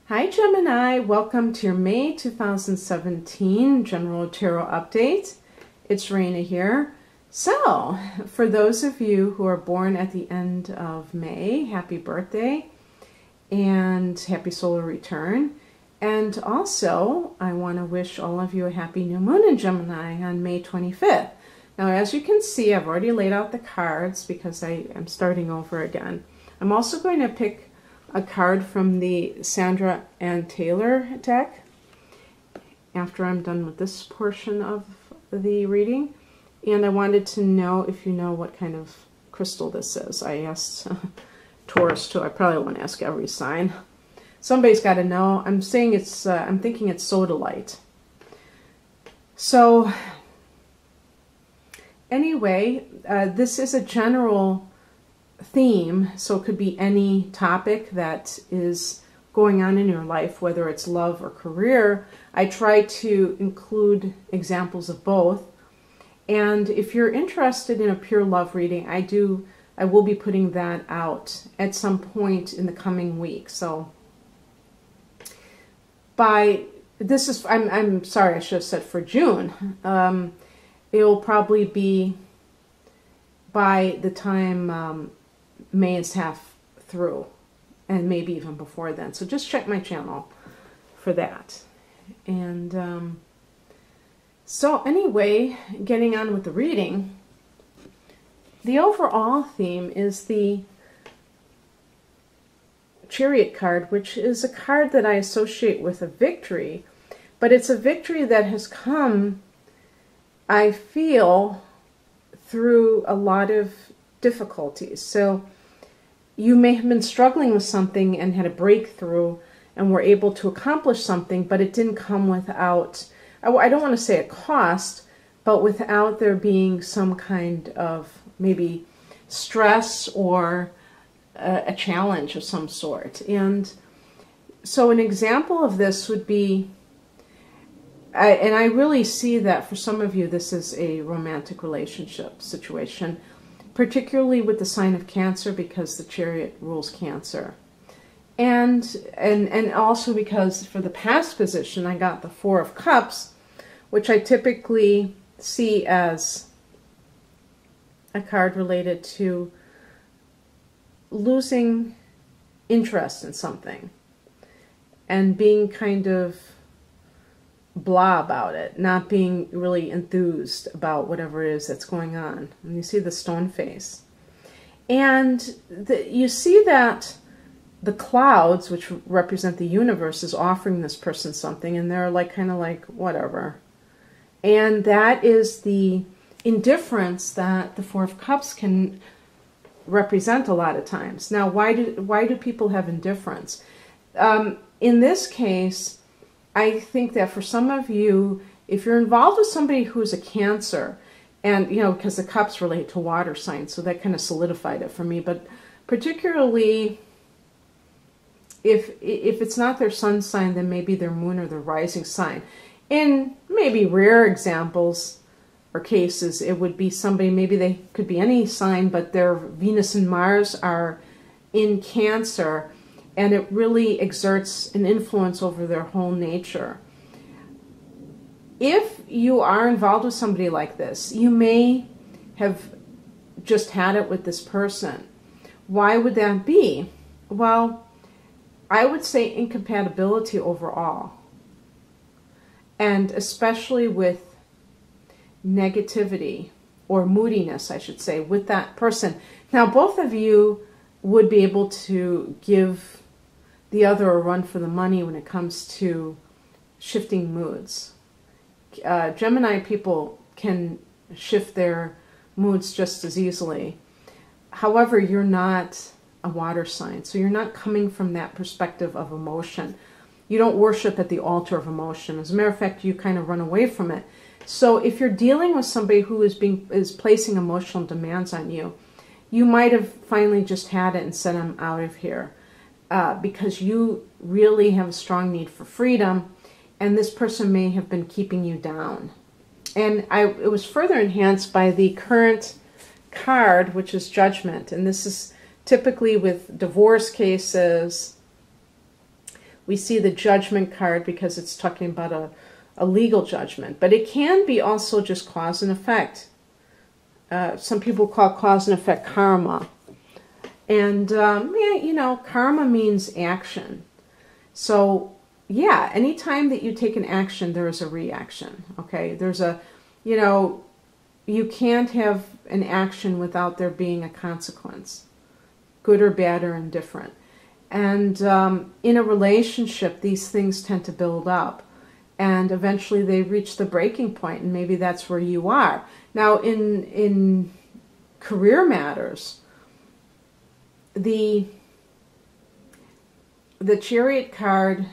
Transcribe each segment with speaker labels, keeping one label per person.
Speaker 1: Hi Gemini, welcome to your May 2017 General Tarot Update. It's Raina here. So, for those of you who are born at the end of May, happy birthday and happy solar return. And also, I want to wish all of you a happy new moon in Gemini on May 25th. Now, as you can see, I've already laid out the cards because I am starting over again. I'm also going to pick a card from the Sandra and Taylor deck after I'm done with this portion of the reading. And I wanted to know if you know what kind of crystal this is. I asked Taurus too. I probably won't ask every sign. Somebody's got to know. I'm saying it's, I'm thinking it's sodalite. So anyway, this is a general theme, so it could be any topic that is going on in your life, whether it's love or career. I try to include examples of both. And if you're interested in a pure love reading, I will be putting that out at some point in the coming week. So I'm sorry, I should have said for June. It'll probably be by the time May is half through, and maybe even before then. So just check my channel for that. And so anyway, getting on with the reading, the overall theme is the Chariot card, which is a card that I associate with a victory, but it's a victory that has come, I feel, through a lot of difficulties. So you may have been struggling with something and had a breakthrough and were able to accomplish something, but it didn't come without, I don't want to say a cost, but without there being some kind of maybe stress or a challenge of some sort. And so an example of this would be, and I really see that for some of you, this is a romantic relationship situation, particularly with the sign of Cancer, because the Chariot rules Cancer. And also because for the past position, I got the Four of Cups, which I typically see as a card related to losing interest in something and being kind of blah about it, not being really enthused about whatever it is that's going on. And you see the stone face. And you see that the clouds, which represent the universe, is offering this person something, and they're like kind of like, whatever. And that is the indifference that the Four of Cups can represent a lot of times. Now, why do people have indifference? In this case, I think that for some of you, if you're involved with somebody who's a Cancer, and, you know, because the cups relate to water signs, so that kind of solidified it for me, but particularly if it's not their sun sign, then maybe their moon or their rising sign. In maybe rare examples or cases, it would be somebody, maybe they could be any sign, but their Venus and Mars are in Cancer, and it really exerts an influence over their whole nature. If you are involved with somebody like this, you may have just had it with this person. Why would that be? Well, I would say incompatibility overall. And especially with negativity, or moodiness, I should say, with that person. Now, both of you would be able to give the other a run for the money when it comes to shifting moods. Gemini people can shift their moods just as easily. However, you're not a water sign, so you're not coming from that perspective of emotion. You don't worship at the altar of emotion. As a matter of fact, you kind of run away from it. So if you're dealing with somebody who is placing emotional demands on you, you might have finally just had it and said, I'm out of here. Because you really have a strong need for freedom, and this person may have been keeping you down. And it was further enhanced by the current card, which is Judgment. And this is typically with divorce cases, we see the Judgment card because it's talking about a legal judgment. But it can be also just cause and effect. Some people call cause and effect karma. And, yeah, you know, karma means action. So, yeah, anytime that you take an action, there is a reaction, okay? There's a, you know, you can't have an action without there being a consequence, good or bad or indifferent. And in a relationship, these things tend to build up. And eventually they reach the breaking point, and maybe that's where you are. Now, in career matters, the Chariot card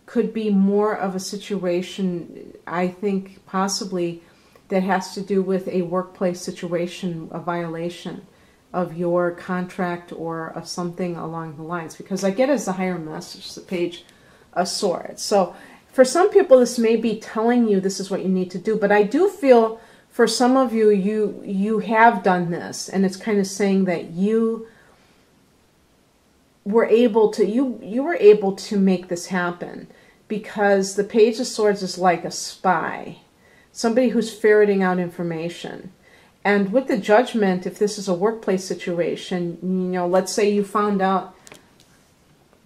Speaker 1: could be more of a situation, I think, possibly, that has to do with a workplace situation, a violation of your contract or of something along the lines. Because I get as the higher message, the Page of Swords. So for some people, this may be telling you this is what you need to do. But I do feel for some of you, you have done this. And it's kind of saying that you were able to, you were able to make this happen. Because the Page of Swords is like a spy. Somebody who's ferreting out information. And with the Judgment, if this is a workplace situation, you know, let's say you found out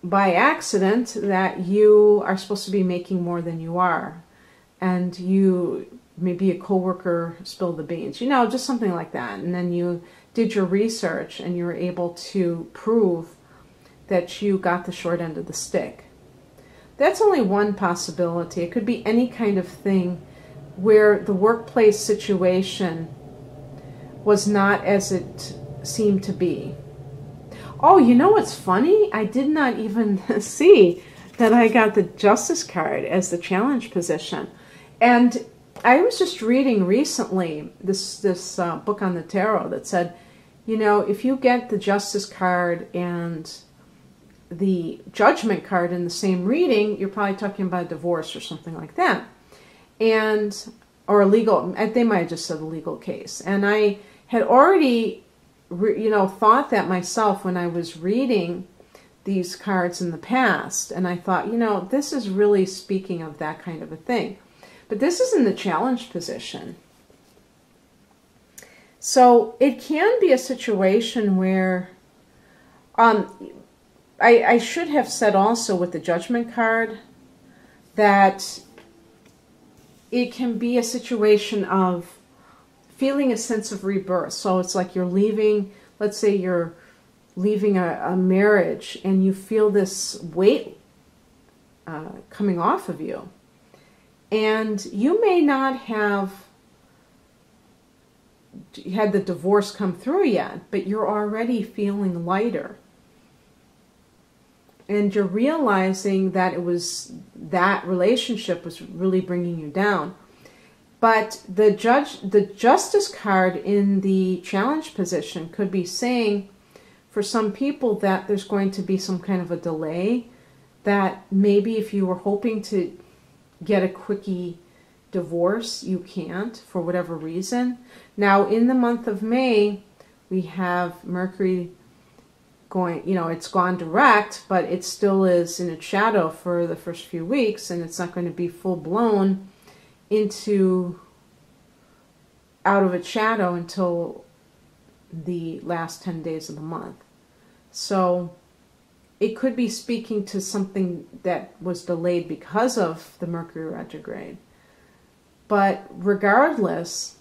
Speaker 1: by accident that you are supposed to be making more than you are. And you, maybe a coworker spilled the beans, you know, just something like that. And then you did your research and you were able to prove that you got the short end of the stick. That's only one possibility. It could be any kind of thing where the workplace situation was not as it seemed to be. Oh, you know what's funny? I did not even see that I got the Justice card as the challenge position. And I was just reading recently this book on the tarot that said, you know, if you get the Justice card and the Judgment card in the same reading, you're probably talking about a divorce or something like that. And, or a legal, they might have just said a legal case. And I had already, you know, thought that myself when I was reading these cards in the past. And I thought, you know, this is really speaking of that kind of a thing. But this is in the challenge position. So it can be a situation where, I should have said also with the Judgment card that it can be a situation of feeling a sense of rebirth. So it's like you're leaving, let's say you're leaving a marriage and you feel this weight coming off of you. And you may not have had the divorce come through yet, but you're already feeling lighter. And you're realizing that it was, that relationship was really bringing you down. But the Justice card in the challenge position could be saying for some people that there's going to be some kind of a delay, that maybe if you were hoping to get a quickie divorce, you can't for whatever reason. Now in the month of May, we have Mercury going, you know, it's gone direct, but it still is in its shadow for the first few weeks, and it's not going to be full blown into out of its shadow until the last 10 days of the month. So it could be speaking to something that was delayed because of the Mercury retrograde. But regardless,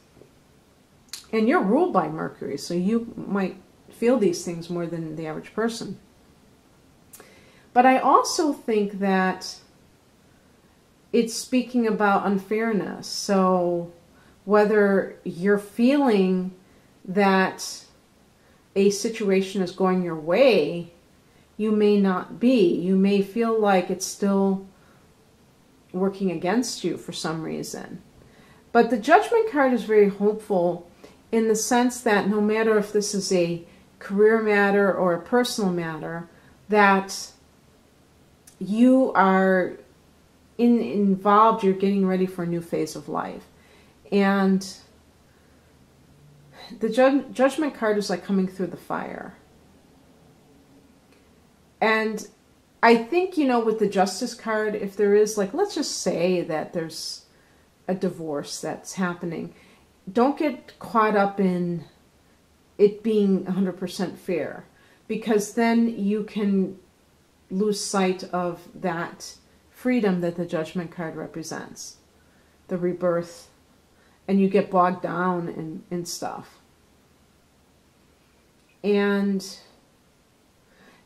Speaker 1: and you're ruled by Mercury, so you might feel these things more than the average person. But I also think that it's speaking about unfairness. So whether you're feeling that a situation is going your way, you may not be. You may feel like it's still working against you for some reason. But the Judgment card is very hopeful in the sense that no matter if this is a career matter or a personal matter, that you are involved, you're getting ready for a new phase of life. And the Judgment card is like coming through the fire. And I think, you know, with the Justice card, if there is, like, let's just say that there's a divorce that's happening, don't get caught up in it being 100% fair, because then you can lose sight of that freedom that the Judgment card represents, the rebirth, and you get bogged down in stuff. And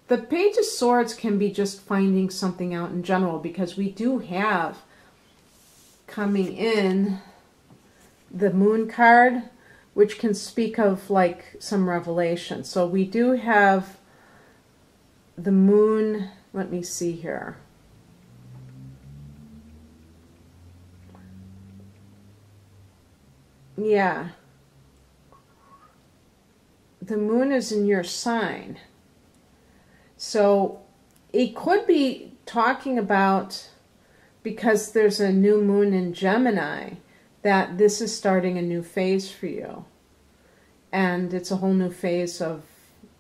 Speaker 1: the Page of Swords can be just finding something out in general, because we do have coming in the Moon card, which can speak of like some revelation. So we do have the Moon, let me see here. Yeah. The Moon is in your sign. So it could be talking about, because there's a new moon in Gemini, that this is starting a new phase for you. And it's a whole new phase of,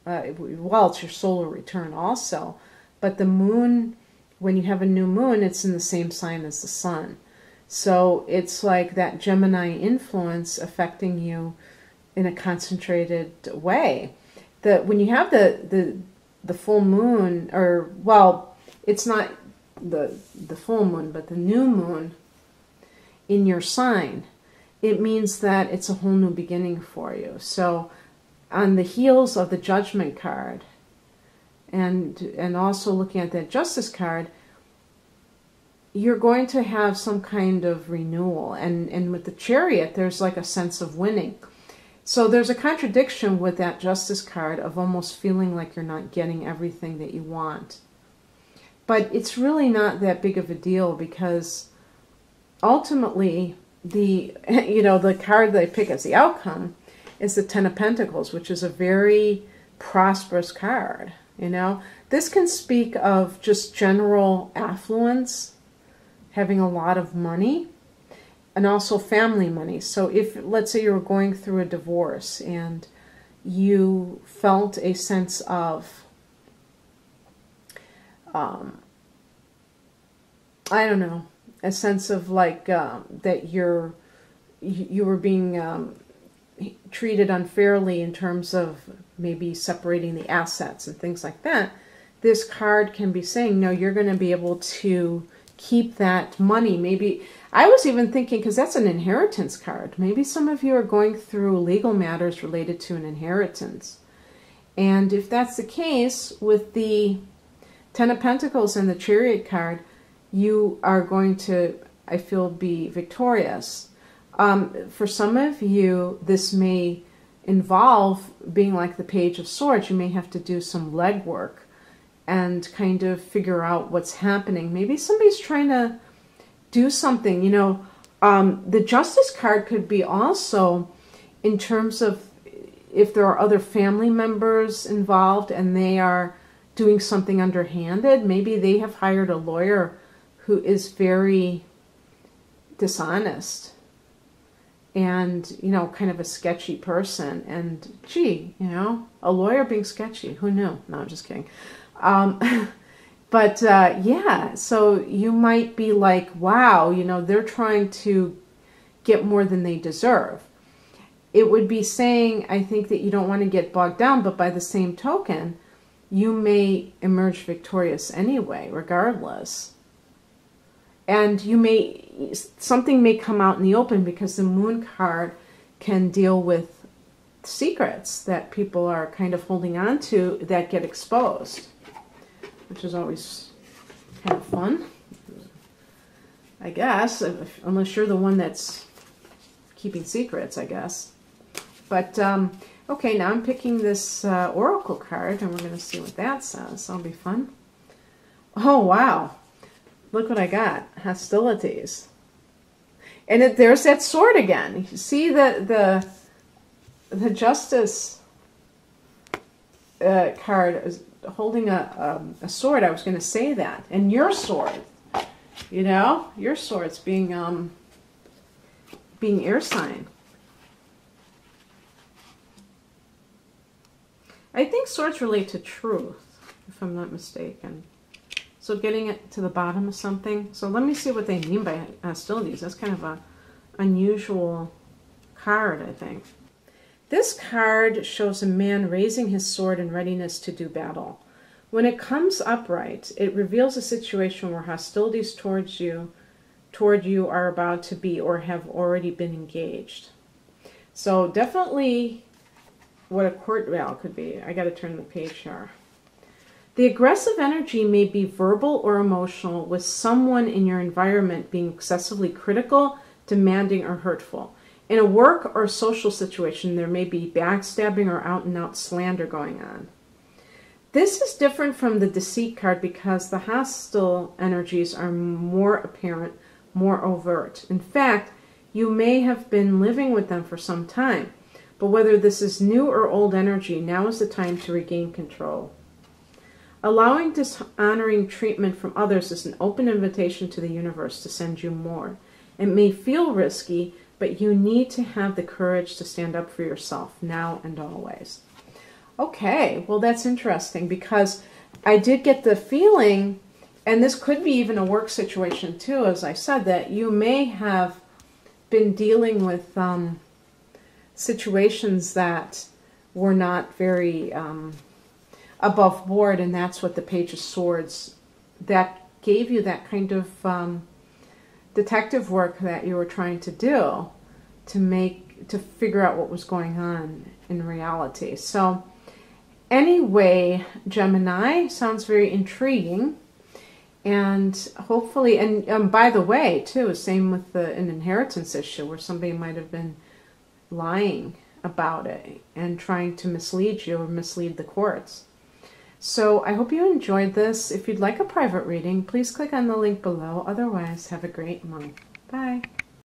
Speaker 1: well, it's your solar return also. But the moon, when you have a new moon, it's in the same sign as the sun. So it's like that Gemini influence affecting you in a concentrated way. When you have the full moon, or, well, it's not the full moon, but the new moon in your sign, it means that it's a whole new beginning for you. So on the heels of the Judgment card, and also looking at that Justice card, you're going to have some kind of renewal. And with the Chariot, there's like a sense of winning. So there's a contradiction with that Justice card of almost feeling like you're not getting everything that you want. But it's really not that big of a deal, because ultimately the card that I pick as the outcome is the Ten of Pentacles, which is a very prosperous card. You know, this can speak of just general affluence, having a lot of money, and also family money. So if, let's say, you were going through a divorce and you felt a sense of, I don't know, a sense of like that you were being treated unfairly in terms of maybe separating the assets and things like that, this card can be saying, no, you're going to be able to keep that money. Maybe, I was even thinking, because that's an inheritance card, maybe some of you are going through legal matters related to an inheritance. And if that's the case, with the Ten of Pentacles and the Chariot card, you are going to, I feel, be victorious. For some of you, this may involve being like the Page of Swords. You may have to do some legwork and kind of figure out what's happening. Maybe somebody's trying to do something. You know, the Justice card could be also in terms of if there are other family members involved and they are doing something underhanded. Maybe they have hired a lawyer who is very dishonest and, you know, kind of a sketchy person. And gee, you know, a lawyer being sketchy, who knew? No, I'm just kidding. But yeah, so you might be like, wow, you know, they're trying to get more than they deserve. It would be saying, I think, that you don't want to get bogged down, but by the same token, you may emerge victorious anyway, regardless. And you may, something may come out in the open, because the Moon card can deal with secrets that people are kind of holding on to that get exposed, which is always kind of fun, I guess, unless you're the one that's keeping secrets, I guess. But, okay, now I'm picking this Oracle card, and we're going to see what that says. That'll be fun. Oh, wow. Look what I got. Hostilities. And there's that sword again. You see the Justice card is holding a sword. I was going to say that. And your sword, you know, your sword's being air sign. I think swords relate to truth, if I'm not mistaken. So getting it to the bottom of something. So let me see what they mean by hostilities. That's kind of a unusual card, I think. This card shows a man raising his sword in readiness to do battle. When it comes upright, it reveals a situation where hostilities toward you are about to be or have already been engaged. So definitely what a court battle could be. I got to turn the page here. The aggressive energy may be verbal or emotional, with someone in your environment being excessively critical, demanding, or hurtful. In a work or social situation, there may be backstabbing or out-and-out slander going on. This is different from the deceit card because the hostile energies are more apparent, more overt. In fact, you may have been living with them for some time, but whether this is new or old energy, now is the time to regain control. Allowing dishonoring treatment from others is an open invitation to the universe to send you more. It may feel risky, but you need to have the courage to stand up for yourself now and always. Okay, well that's interesting because I did get the feeling, and this could be even a work situation too, as I said, that you may have been dealing with situations that were not very above board, and that's what the Page of Swords, that gave you that kind of detective work that you were trying to do to figure out what was going on in reality. So anyway, Gemini, sounds very intriguing, and hopefully, and by the way too, same with an inheritance issue where somebody might have been lying about it and trying to mislead you or mislead the courts. So I hope you enjoyed this. If you'd like a private reading, please click on the link below. Otherwise, have a great month. Bye.